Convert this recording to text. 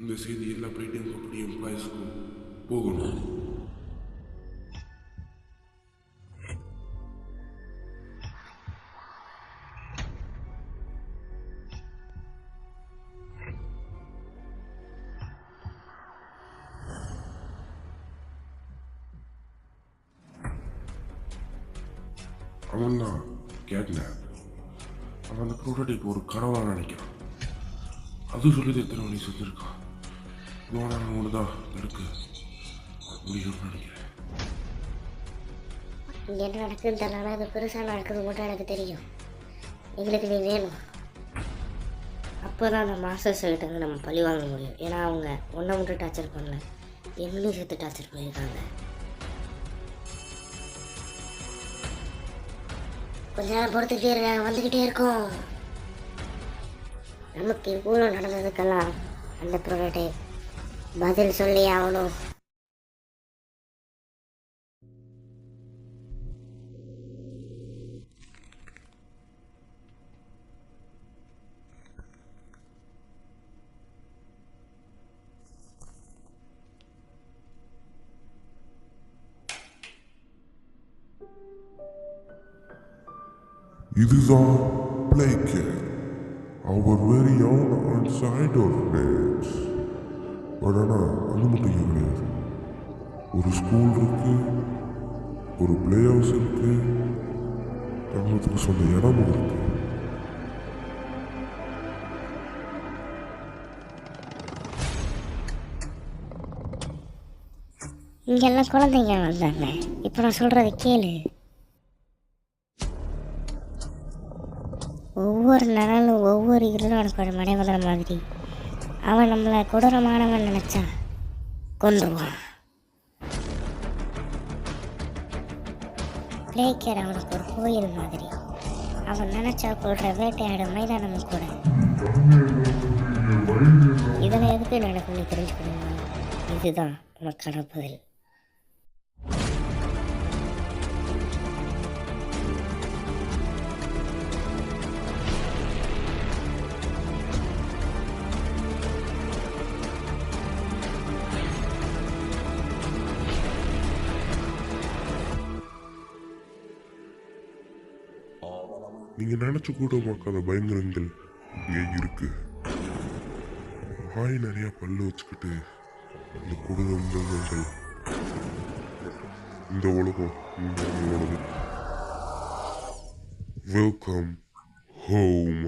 இந்த செய்தி எல்லா பிரைட்டிங் கம்பெனி எம்ப்ளாயிஸ்க்கும் போகணும். அவன் தான் கேட்னாப். அவன் அந்த ப்ரோட்டோடைப் ஒரு கனவாக நினைக்கிறான். அது சொல்லிது எத்தனை மணி செஞ்சிருக்கான். இதுவான தான் தடுக்க முடியும்னு நினைக்கிறேன். இங்கே என்ன நடக்குதுன்னு தெரியல, அது பெருசாக நடக்குது மட்டும் எனக்கு தெரியும். எங்களுக்கு நீ வேணும். அப்போ தான் அந்த மாஸ்டர்ஸ் கிட்ட வந்து நம்ம பழி வாங்க முடியும். ஏன்னா அவங்க ஒன்றை மட்டும் டார்ச்சர் பண்ணல, எங்களையும் சேர்த்து டார்ச்சர் பண்ணியிருக்காங்க. கொஞ்ச நேரம் பொறுத்துக்கிட்டே இருக்க, வந்துக்கிட்டே இருக்கோம். நமக்கு இவ்வளோ நடந்ததுக்கெல்லாம் அந்த ப்ரோட்டோடைப் பதில் சொல்லி ஆகணும். இதுதான் பிளேக்கர். அவர் very own outside of place. But ஆனால் அது மட்டும் இங்கே கிடையாது. ஒரு ஸ்கூல் இருக்கு, ஒரு பிளே ஹவுஸ் இருக்கு, தங்களுக்கு சொந்த இடமும் இருக்கு. இங்கெல்லாம் குழந்தைங்க வந்தாங்க. இப்போ நான் சொல்கிறத கேளு. ஒவ்வொரு நாளும் ஒவ்வொரு இருளும் அவனுக்கு ஒரு மடைவதற மாதிரி. அவன் நம்மளை கொடூரமானவன் நினச்சா கொன்றுவான். பிளேக்கர் அவனுக்கு ஒரு கோயில் மாதிரி. அவன் நினச்சா கொள்கிற வேட்டையாடும் மைதானம் கூட. இதெல்லாம் எதுக்கு நடக்கும் நீ தெரிஞ்சுக்கணுமா? இதுதான் உனக்கான பதில். நீங்க நினைச்சு கூட பார்க்காத பயங்கரங்கள் இங்கே இருக்கு. வாய் நிறைய பல்லு வச்சுக்கிட்டு இந்த கொடூர மிருகங்கள் இந்த உலகம் உங்களோடது. Welcome home.